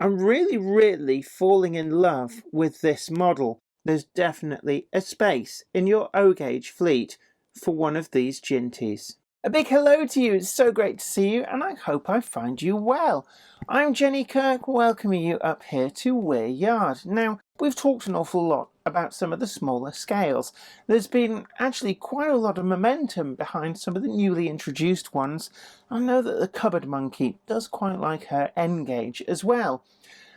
I'm really falling in love with this model. There's definitely a space in your O-gauge fleet for one of these Jinties. A big hello to you, it's so great to see you and I hope I find you well. I'm Jenny Kirk, welcoming you up here to Weir Yard. Now, we've talked an awful lot about some of the smaller scales. There's been actually quite a lot of momentum behind some of the newly introduced ones. I know that the cupboard monkey does quite like her N-gauge as well.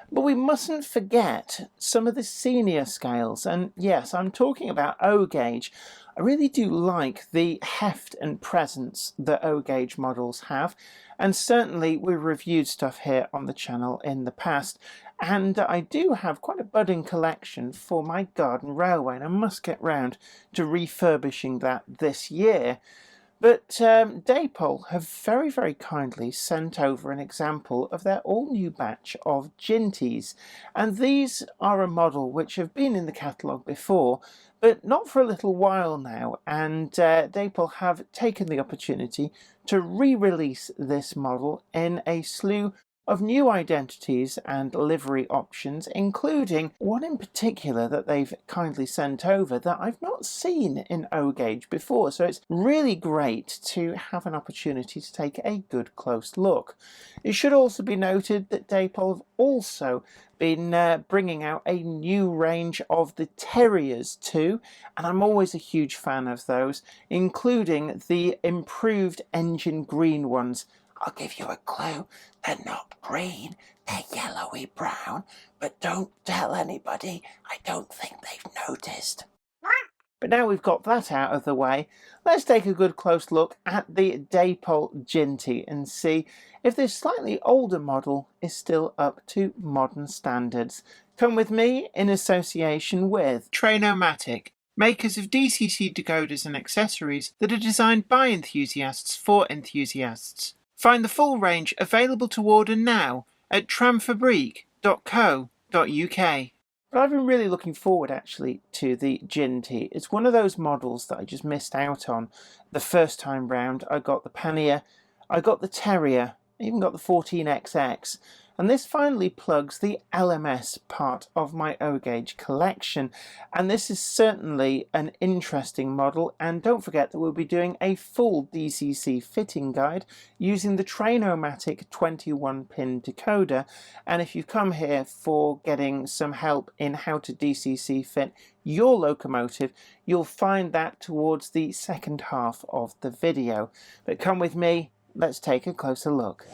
But we mustn't forget some of the senior scales, and yes, I'm talking about O-gauge. I really do like the heft and presence that O-gauge models have, and certainly we've reviewed stuff here on the channel in the past, and I do have quite a budding collection for my garden railway, and I must get round to refurbishing that this year. But Dapol have very kindly sent over an example of their all-new batch of Jinties, and these are a model which have been in the catalogue before, but not for a little while now, and Dapol have taken the opportunity to re-release this model in a slew of new identities and livery options, including one in particular that they've kindly sent over that I've not seen in O-gauge before, so it's really great to have an opportunity to take a good close look. It should also be noted that Dapol have also been bringing out a new range of the Terriers too, and I'm always a huge fan of those, including the improved engine green ones. I'll give you a clue, they're not green, they're yellowy brown, but don't tell anybody, I don't think they've noticed. But now we've got that out of the way, let's take a good close look at the Dapol Jinty and see if this slightly older model is still up to modern standards. Come with me in association with Trainomatic, makers of DCC decoders and accessories that are designed by enthusiasts for enthusiasts. Find the full range available to order now at tramfabrique.co.uk. But I've been really looking forward actually to the Jinty. It's one of those models that I just missed out on the first time round. I got the Pannier, I got the Terrier, I even got the 14XX, and this finally plugs the LMS part of my O-gauge collection, and this is certainly an interesting model. And don't forget that we'll be doing a full DCC fitting guide using the Trainomatic 21-pin decoder, and if you come here for getting some help in how to DCC fit your locomotive, you'll find that towards the second half of the video. But come with me, let's take a closer look.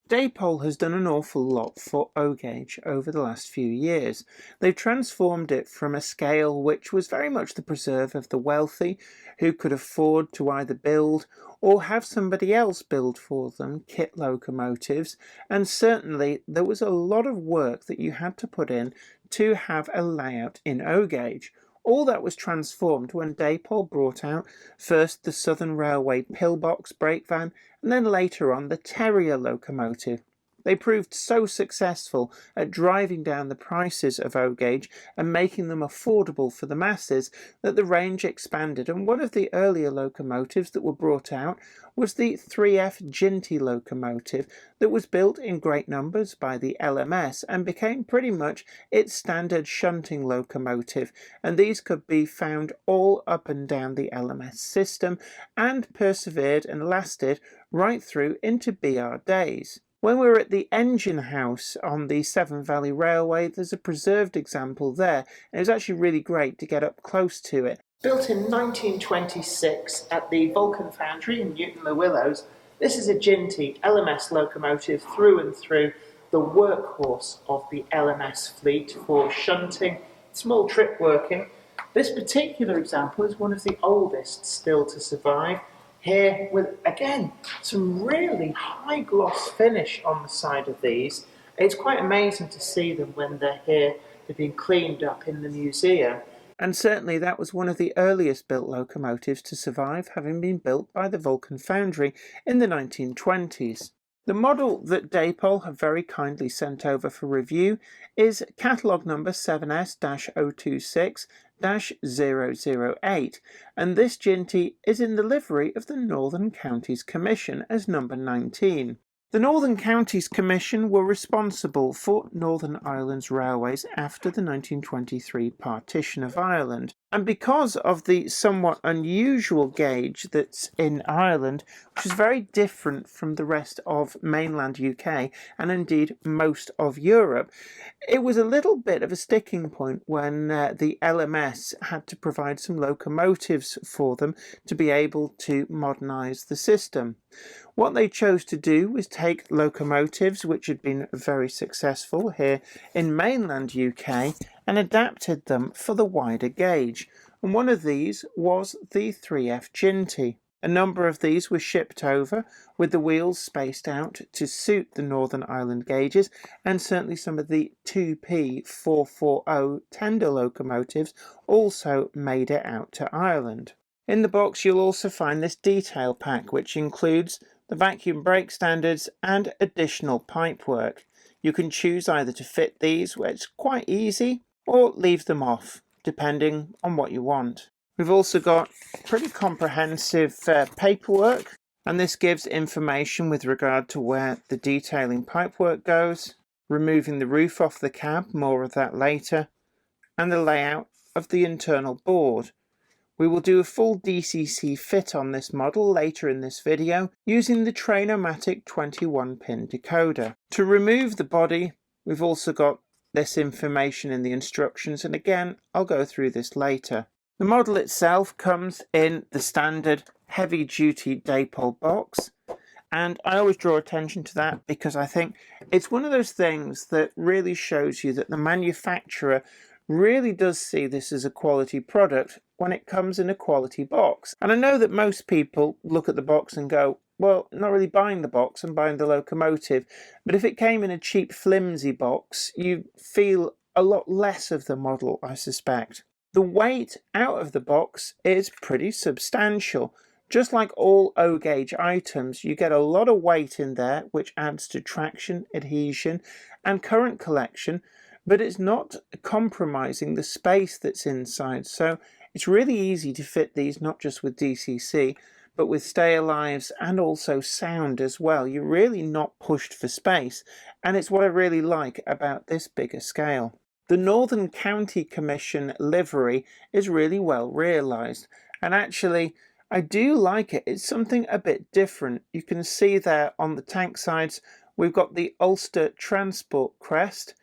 Dapol has done an awful lot for O-gauge over the last few years. They've transformed it from a scale which was very much the preserve of the wealthy, who could afford to either build or have somebody else build for them kit locomotives, and certainly there was a lot of work that you had to put in to have a layout in O-gauge. All that was transformed when Dapol brought out first the Southern Railway pillbox brake van, and then later on the Terrier locomotive. They proved so successful at driving down the prices of O-gauge and making them affordable for the masses that the range expanded, and one of the earlier locomotives that were brought out was the 3F Jinty locomotive that was built in great numbers by the LMS and became pretty much its standard shunting locomotive, and these could be found all up and down the LMS system and persevered and lasted right through into BR days. When we were at the engine house on the Severn Valley Railway, there's a preserved example there, and it was actually really great to get up close to it. Built in 1926 at the Vulcan Foundry in Newton-le-Willows, this is a Jinty LMS locomotive through and through, the workhorse of the LMS fleet for shunting, small trip working. This particular example is one of the oldest still to survive. Here with, again, some really high gloss finish on the side of these. It's quite amazing to see them when they're here. They've been cleaned up in the museum. And certainly that was one of the earliest built locomotives to survive, having been built by the Vulcan Foundry in the 1920s. The model that Dapol have very kindly sent over for review is catalogue number 7S-026-008, and this Jinty is in the livery of the Northern Counties Commission as number 19. The Northern Counties Commission were responsible for Northern Ireland's railways after the 1923 partition of Ireland, and because of the somewhat unusual gauge that's in Ireland, which is very different from the rest of mainland UK and indeed most of Europe, it was a little bit of a sticking point when the LMS had to provide some locomotives for them to be able to modernise the system. What they chose to do was take locomotives which had been very successful here in mainland UK and adapted them for the wider gauge, and one of these was the 3F Jinty. A number of these were shipped over with the wheels spaced out to suit the Northern Ireland gauges, and certainly some of the 2P440 tender locomotives also made it out to Ireland. In the box you'll also find this detail pack, which includes the vacuum brake standards and additional pipework. You can choose either to fit these, where it's quite easy, or leave them off, depending on what you want. We've also got pretty comprehensive paperwork, and this gives information with regard to where the detailing pipework goes, removing the roof off the cab, more of that later, and the layout of the internal board. We will do a full DCC fit on this model later in this video using the Trainomatic 21-pin decoder. To remove the body, we've also got this information in the instructions, and again I'll go through this later. The model itself comes in the standard heavy-duty Dapol box, and I always draw attention to that because I think it's one of those things that really shows you that the manufacturer really does see this as a quality product when it comes in a quality box. And I know that most people look at the box and go, well, not really buying the box, I'm buying the locomotive. But if it came in a cheap flimsy box, you feel a lot less of the model, I suspect. The weight out of the box is pretty substantial. Just like all O-gauge items, you get a lot of weight in there, which adds to traction, adhesion, and current collection, but it's not compromising the space that's inside. So it's really easy to fit these, not just with DCC, but with stay alives and also sound as well. You're really not pushed for space, and it's what I really like about this bigger scale. The Northern County Commission livery is really well realised, and actually I do like it. It's something a bit different. You can see there on the tank sides we've got the Ulster transport crest,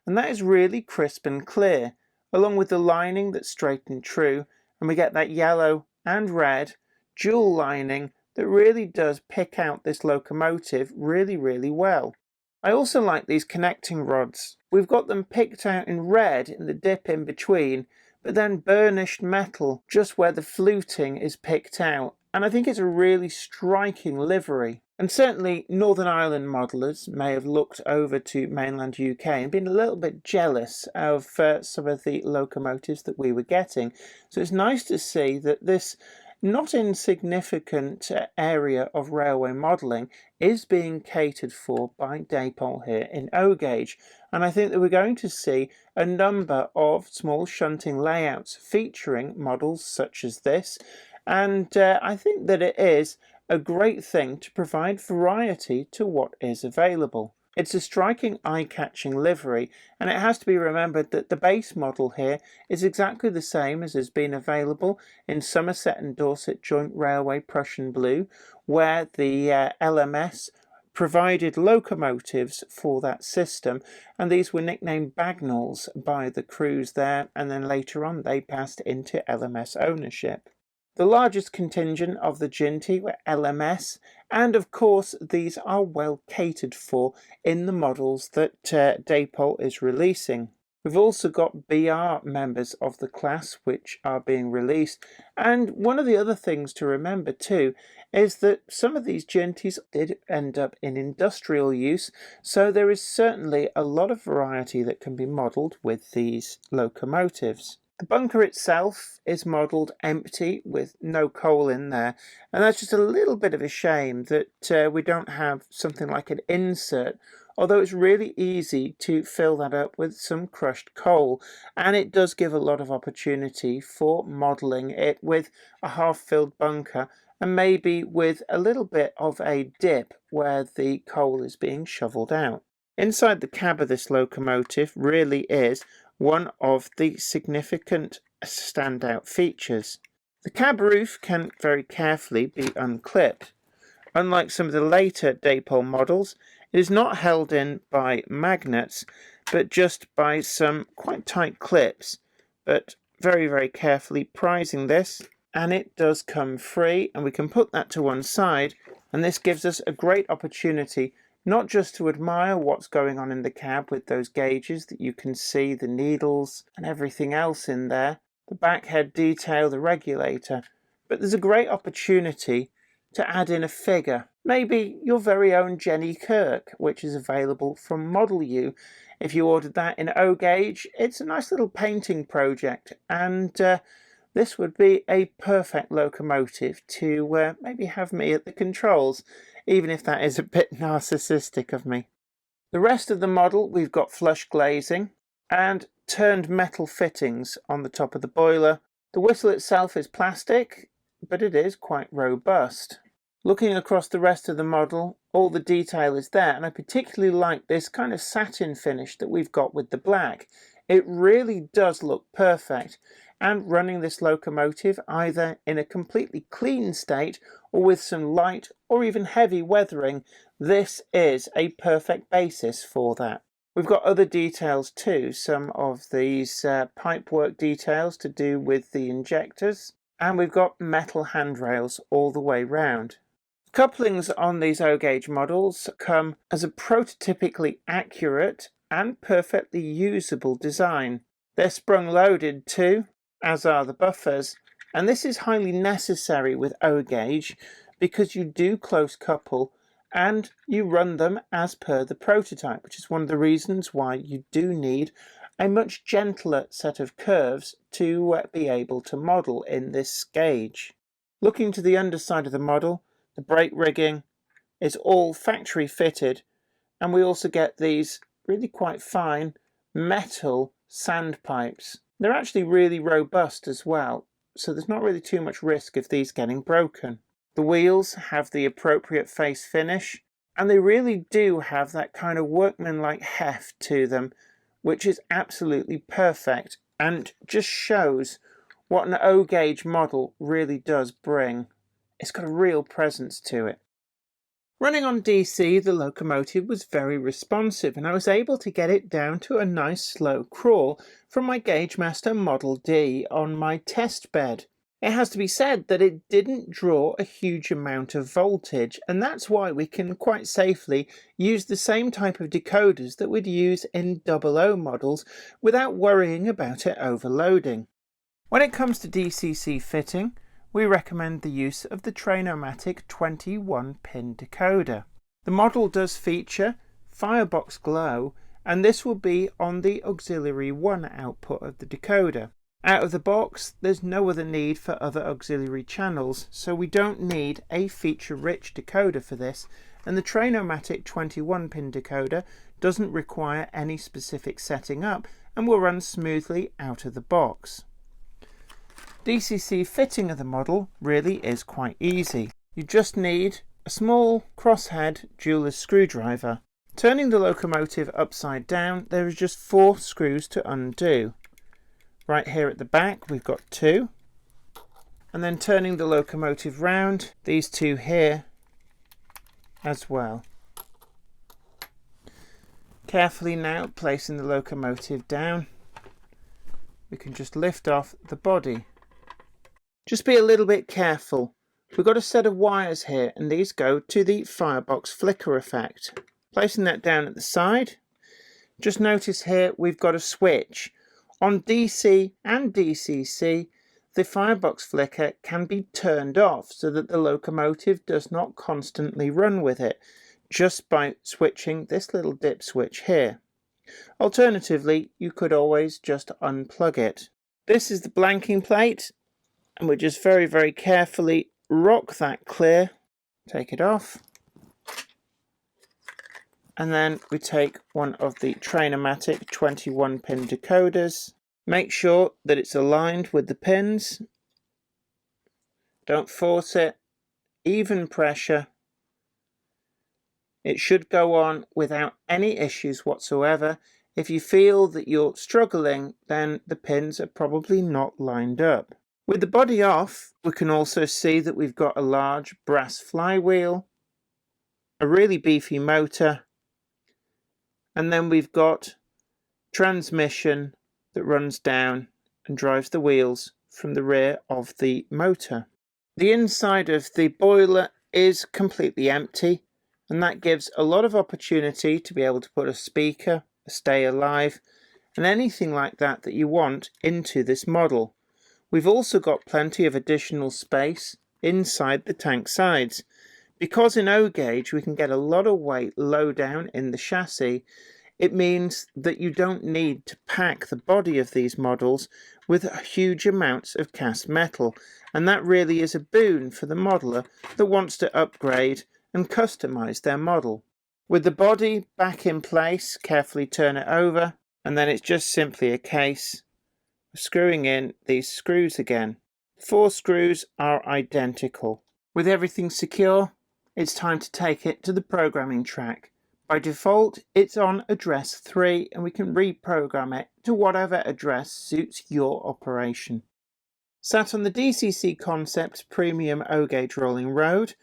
and that is really crisp and clear, along with the lining that's straight and true, and we get that yellow and red dual lining that really does pick out this locomotive really well. I also like these connecting rods. We've got them picked out in red in the dip in between, but then burnished metal just where the fluting is picked out, and I think it's a really striking livery. And certainly Northern Ireland modellers may have looked over to mainland UK and been a little bit jealous of some of the locomotives that we were getting. So it's nice to see that this not insignificant area of railway modelling is being catered for by Dapol here in O-gauge, and I think that we're going to see a number of small shunting layouts featuring models such as this, and I think that it is a great thing to provide variety to what is available. It's a striking eye-catching livery, and it has to be remembered that the base model here is exactly the same as has been available in Somerset and Dorset Joint Railway Prussian Blue, where the LMS provided locomotives for that system, and these were nicknamed Bagnalls by the crews there, and then later on they passed into LMS ownership. The largest contingent of the Jinty were LMS, and of course these are well catered for in the models that Dapol is releasing. We've also got BR members of the class which are being released, and one of the other things to remember too is that some of these Jintys did end up in industrial use, so there is certainly a lot of variety that can be modelled with these locomotives. The bunker itself is modelled empty with no coal in there, and that's just a little bit of a shame that we don't have something like an insert, although it's really easy to fill that up with some crushed coal, and it does give a lot of opportunity for modelling it with a half-filled bunker and maybe with a little bit of a dip where the coal is being shovelled out. Inside the cab of this locomotive really is one of the significant standout features. The cab roof can very carefully be unclipped. Unlike some of the later Dapol models, it is not held in by magnets, but just by some quite tight clips, but very carefully prising this, and it does come free, and we can put that to one side, and this gives us a great opportunity not just to admire what's going on in the cab with those gauges that you can see, the needles and everything else in there, the back head detail, the regulator, but there's a great opportunity to add in a figure, maybe your very own Jenny Kirk, which is available from Model U. If you ordered that in O gauge, it's a nice little painting project, and this would be a perfect locomotive to maybe have me at the controls, even if that is a bit narcissistic of me. The rest of the model, we've got flush glazing and turned metal fittings on the top of the boiler. The whistle itself is plastic, but it is quite robust. Looking across the rest of the model, all the detail is there, and I particularly like this kind of satin finish that we've got with the black. It really does look perfect, and running this locomotive either in a completely clean state or with some light or even heavy weathering, this is a perfect basis for that. We've got other details too, some of these pipework details to do with the injectors, and we've got metal handrails all the way round. Couplings on these O gauge models come as a prototypically accurate and perfectly usable design. They're sprung loaded too, as are the buffers, and this is highly necessary with O gauge because you do close couple and you run them as per the prototype, which is one of the reasons why you do need a much gentler set of curves to be able to model in this gauge. Looking to the underside of the model, the brake rigging is all factory fitted, and we also get these really quite fine metal sandpipes. They're actually really robust as well, so there's not really too much risk of these getting broken. The wheels have the appropriate face finish, and they really do have that kind of workmanlike heft to them, which is absolutely perfect and just shows what an O gauge model really does bring. It's got a real presence to it. Running on DC, the locomotive was very responsive, and I was able to get it down to a nice slow crawl from my Gagemaster Model D on my test bed. It has to be said that it didn't draw a huge amount of voltage, and that's why we can quite safely use the same type of decoders that we'd use in 00 models without worrying about it overloading. When it comes to DCC fitting, we recommend the use of the Trainomatic 21-pin decoder. The model does feature Firebox Glow, and this will be on the auxiliary 1 output of the decoder. Out of the box, there's no other need for other auxiliary channels, so we don't need a feature-rich decoder for this, and the Trainomatic 21-pin decoder doesn't require any specific setting up and will run smoothly out of the box. DCC fitting of the model really is quite easy. You just need a small crosshead jeweler's screwdriver. Turning the locomotive upside down, there is just 4 screws to undo. Right here at the back we've got 2, and then turning the locomotive round, these 2 here as well. Carefully now placing the locomotive down, we can just lift off the body. Just be a little bit careful. We've got a set of wires here, and these go to the firebox flicker effect. Placing that down at the side, just notice here we've got a switch. On DC and DCC, the firebox flicker can be turned off so that the locomotive does not constantly run with it, just by switching this little dip switch here. Alternatively, you could always just unplug it. This is the blanking plate, and we just very, very carefully rock that clear, take it off, and then we take one of the Trainomatic 21-pin decoders. Make sure that it's aligned with the pins. Don't force it. Even pressure. It should go on without any issues whatsoever. If you feel that you're struggling, then the pins are probably not lined up. With the body off, we can also see that we've got a large brass flywheel, a really beefy motor, and then we've got transmission that runs down and drives the wheels from the rear of the motor. The inside of the boiler is completely empty, and that gives a lot of opportunity to be able to put a speaker, a stay alive, and anything like that that you want into this model. We've also got plenty of additional space inside the tank sides. Because in O gauge we can get a lot of weight low down in the chassis, it means that you don't need to pack the body of these models with huge amounts of cast metal, and that really is a boon for the modeler that wants to upgrade and customize their model. With the body back in place, carefully turn it over, and then it's just simply a case of screwing in these screws again. 4 screws are identical. With everything secure, it's time to take it to the programming track. By default, it's on address 3, and we can reprogram it to whatever address suits your operation. Sat on the DCC Concept Premium O gauge rolling road,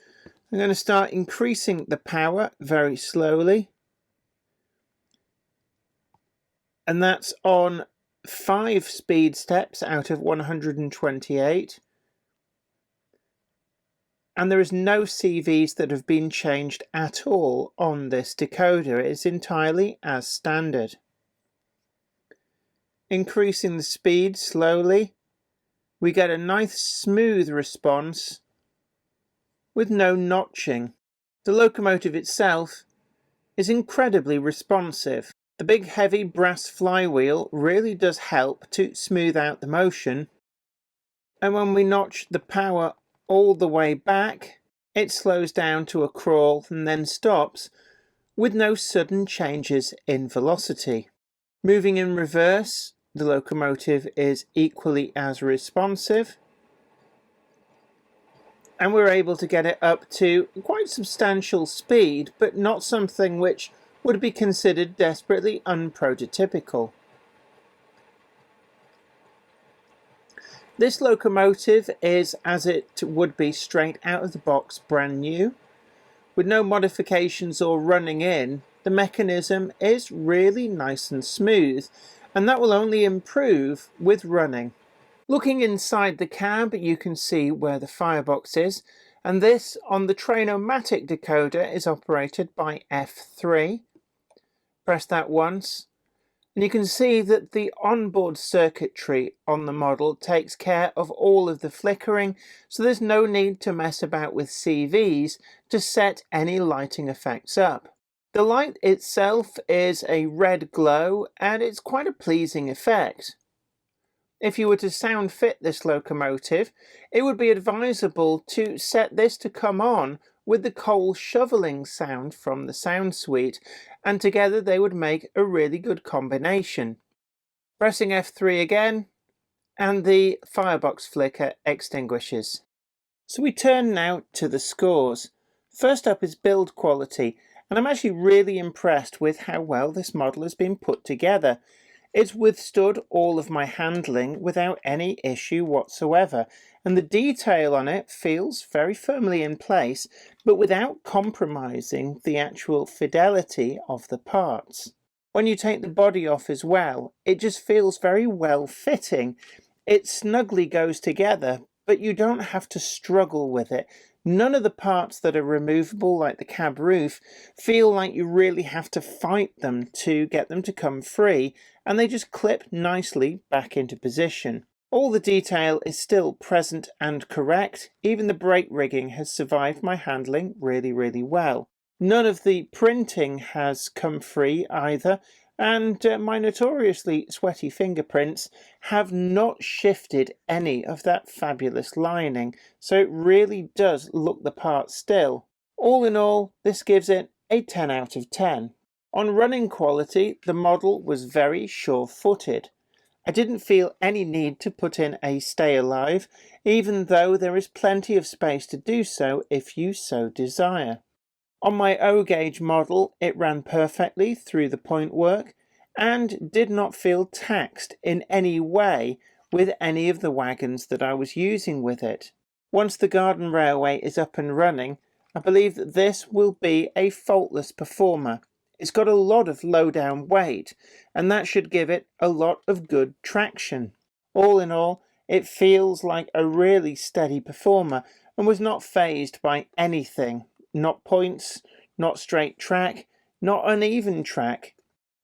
I'm going to start increasing the power very slowly, and that's on 5 speed steps out of 128, and there is no CVs that have been changed at all on this decoder. It is entirely as standard. Increasing the speed slowly, we get a nice smooth response with no notching. The locomotive itself is incredibly responsive. The big heavy brass flywheel really does help to smooth out the motion, and when we notch the power all the way back, it slows down to a crawl and then stops with no sudden changes in velocity. Moving in reverse, the locomotive is equally as responsive, and we're able to get it up to quite substantial speed, but not something which would be considered desperately unprototypical. This locomotive is as it would be straight out of the box, brand new. With no modifications or running in, the mechanism is really nice and smooth, and that will only improve with running. Looking inside the cab, you can see where the firebox is, and this on the Trainomatic decoder is operated by F3. Press that once, and you can see that the onboard circuitry on the model takes care of all of the flickering, so there's no need to mess about with CVs to set any lighting effects up. The light itself is a red glow, and it's quite a pleasing effect. If you were to sound fit this locomotive, it would be advisable to set this to come on with the coal shoveling sound from the sound suite, and together they would make a really good combination. Pressing F3 again, and the firebox flicker extinguishes. So we turn now to the scores. First up is build quality, and I'm actually really impressed with how well this model has been put together. It's withstood all of my handling without any issue whatsoever, and the detail on it feels very firmly in place, but without compromising the actual fidelity of the parts. When you take the body off as well, it just feels very well fitting. It snugly goes together, but you don't have to struggle with it. None of the parts that are removable, like the cab roof, feel like you really have to fight them to get them to come free, and they just clip nicely back into position. All the detail is still present and correct. Even the brake rigging has survived my handling really, really well. None of the printing has come free either, and my notoriously sweaty fingerprints have not shifted any of that fabulous lining, so it really does look the part still. All in all, this gives it a 10 out of 10. On running quality, the model was very sure-footed. I didn't feel any need to put in a stay alive, even though there is plenty of space to do so if you so desire. On my O-gauge model, it ran perfectly through the point work and did not feel taxed in any way with any of the wagons that I was using with it. Once the garden railway is up and running, I believe that this will be a faultless performer. It's got a lot of low down weight, and that should give it a lot of good traction. All in all, it feels like a really steady performer and was not fazed by anything. Not points, not straight track, not uneven track.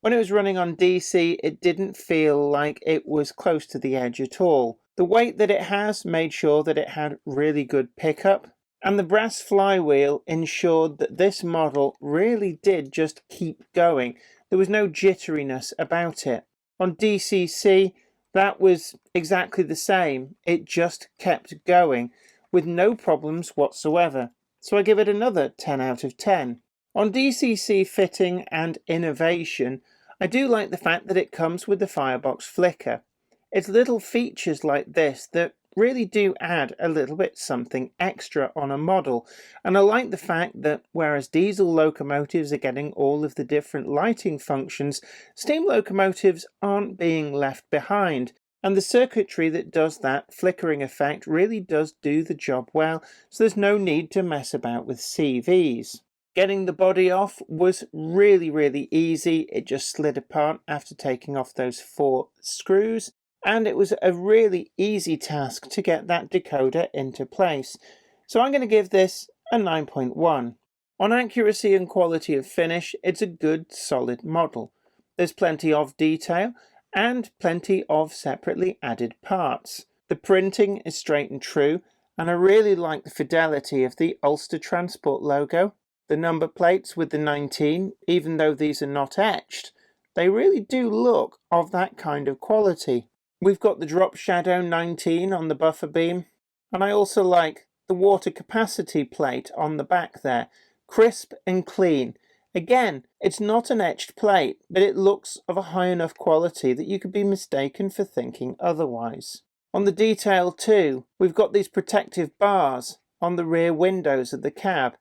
When it was running on DC, it didn't feel like it was close to the edge at all. The weight that it has made sure that it had really good pickup, and the brass flywheel ensured that this model really did just keep going. There was no jitteriness about it. On DCC, that was exactly the same. It just kept going with no problems whatsoever. So I give it another 10 out of 10. On DCC fitting and innovation, I do like the fact that it comes with the firebox flicker. It's little features like this that really do add a little bit something extra on a model, and I like the fact that whereas diesel locomotives are getting all of the different lighting functions, steam locomotives aren't being left behind. And the circuitry that does that flickering effect really does do the job well, so there's no need to mess about with CVs. Getting the body off was really easy. It just slid apart after taking off those 4 screws, and it was a really easy task to get that decoder into place. So I'm going to give this a 9.1. On accuracy and quality of finish, it's a good solid model. There's plenty of detail and plenty of separately added parts. The printing is straight and true, and I really like the fidelity of the Ulster Transport logo. The number plates with the 19, even though these are not etched, they really do look of that kind of quality. We've got the drop shadow 19 on the buffer beam, and I also like the water capacity plate on the back there, crisp and clean. Again, it's not an etched plate, but it looks of a high enough quality that you could be mistaken for thinking otherwise. On the detail too, we've got these protective bars on the rear windows of the cab.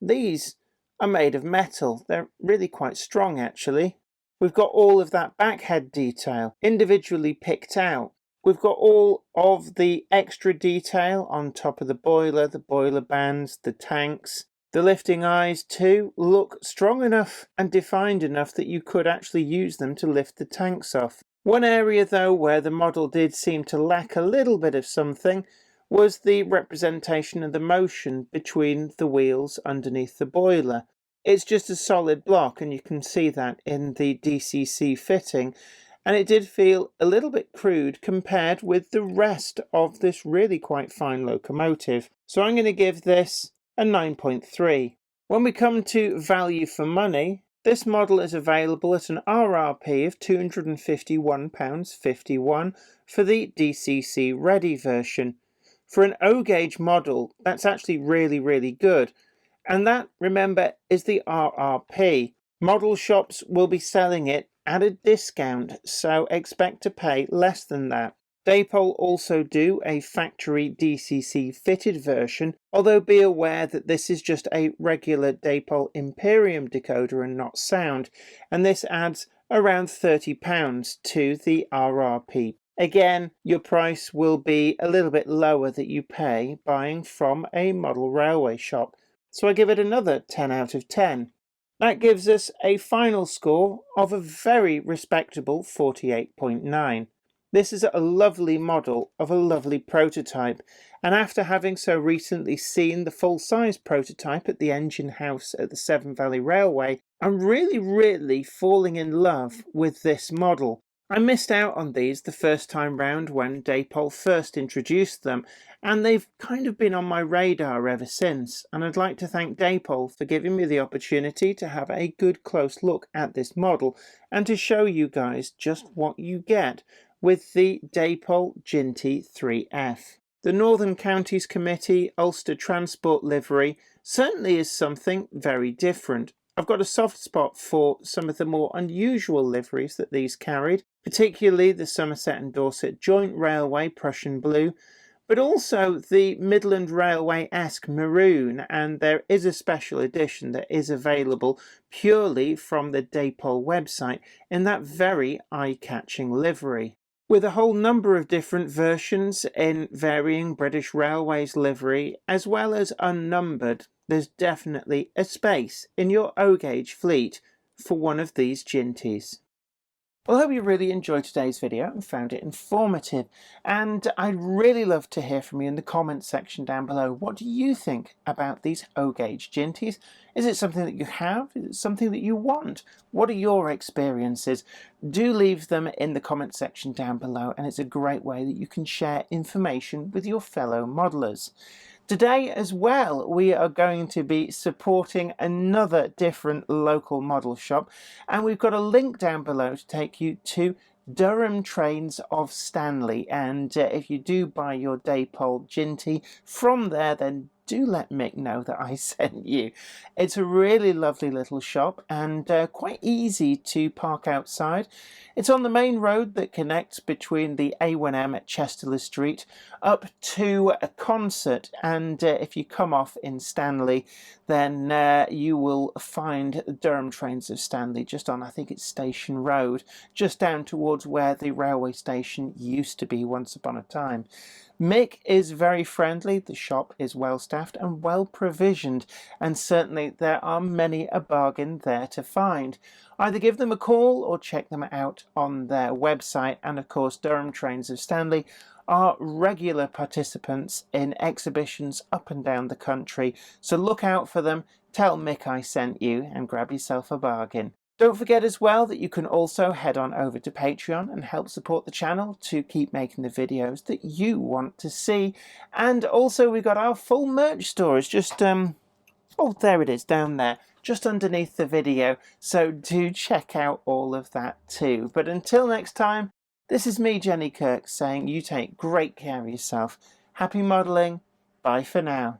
These are made of metal. They're really quite strong actually. We've got all of that backhead detail individually picked out. We've got all of the extra detail on top of the boiler bands, the tanks. The lifting eyes too look strong enough and defined enough that you could actually use them to lift the tanks off. One area though where the model did seem to lack a little bit of something was the representation of the motion between the wheels underneath the boiler. It's just a solid block, and you can see that in the DCC fitting, and it did feel a little bit crude compared with the rest of this really quite fine locomotive. So I'm going to give this a 9.3. When we come to value for money, this model is available at an RRP of £251.51 for the DCC Ready version. For an O-gauge model, that's actually really good. And that, remember, is the RRP. Model shops will be selling it at a discount, so expect to pay less than that. Dapol also do a factory DCC fitted version, although be aware that this is just a regular Dapol Imperium decoder and not sound, and this adds around £30 to the RRP. Again, your price will be a little bit lower that you pay buying from a model railway shop, so I give it another 10 out of 10. That gives us a final score of a very respectable 48.9. This is a lovely model of a lovely prototype, and after having so recently seen the full-size prototype at the engine house at the Severn Valley Railway, I'm really falling in love with this model. I missed out on these the first time round when Dapol first introduced them, and they've kind of been on my radar ever since, and I'd like to thank Dapol for giving me the opportunity to have a good close look at this model and to show you guys just what you get with the Dapol Jinty 3F. The Northern Counties Committee Ulster Transport livery certainly is something very different. I've got a soft spot for some of the more unusual liveries that these carried, particularly the Somerset and Dorset Joint Railway Prussian Blue, but also the Midland Railway-esque maroon, and there is a special edition that is available purely from the Dapol website in that very eye-catching livery. With a whole number of different versions in varying British Railways livery, as well as unnumbered, there's definitely a space in your O-gauge fleet for one of these ginties. Well, I hope you really enjoyed today's video and found it informative, and I'd really love to hear from you in the comments section down below. What do you think about these O-gauge ginties? Is it something that you have? Is it something that you want? What are your experiences? Do leave them in the comment section down below, and it's a great way that you can share information with your fellow modelers. Today as well, we are going to be supporting another different local model shop, and we've got a link down below to take you to Durham Trains of Stanley, and if you do buy your Dapol Jinty from there, then do let Mick know that I sent you. It's a really lovely little shop and quite easy to park outside. It's on the main road that connects between the A1M at Chester Street up to a concert, and if you come off in Stanley, then you will find Durham Trains of Stanley just on, I think it's Station Road, just down towards where the railway station used to be once upon a time. Mick is very friendly, the shop is well staffed and well provisioned, and certainly there are many a bargain there to find. Either give them a call or check them out on their website, and of course Durham Trains of Stanley are regular participants in exhibitions up and down the country, so look out for them, tell Mick I sent you, and grab yourself a bargain. Don't forget as well that you can also head on over to Patreon and help support the channel to keep making the videos that you want to see. And also we've got our full merch store. It's just, oh, there it is down there, just underneath the video. So do check out all of that too. But until next time, this is me, Jenny Kirk, saying you take great care of yourself. Happy modelling. Bye for now.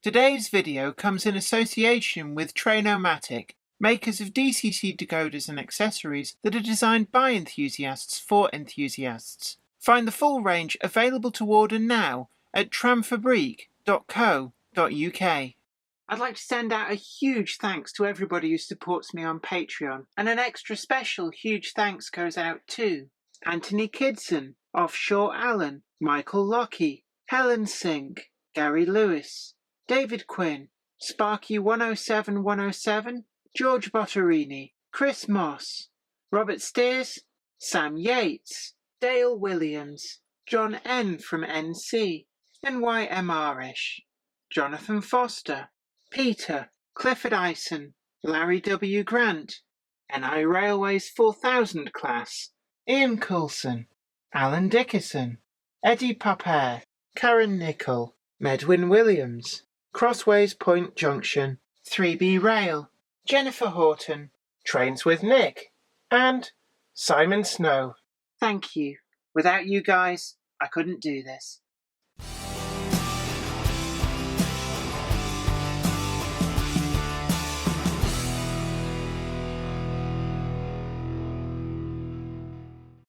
Today's video comes in association with Trainomatic, makers of DCT decoders and accessories that are designed by enthusiasts for enthusiasts. Find the full range available to order now at tramfabrique.co.uk. I'd like to send out a huge thanks to everybody who supports me on Patreon, and an extra special huge thanks goes out to Anthony Kidson, Offshore Allen, Michael Lockie, Helen Sink, Gary Lewis, David Quinn, Sparky107107, George Botterini, Chris Moss, Robert Steers, Sam Yates, Dale Williams, John N from NC, NYMRish, Jonathan Foster, Peter, Clifford Ison, Larry W. Grant, NI Railways 4000 class, Ian Coulson, Alan Dickerson, Eddie Popper, Karen Nichol, Medwin Williams, Crossways Point Junction, 3B Rail, Jennifer Horton, Trains with Nick, and Simon Snow. Thank you. Without you guys, I couldn't do this.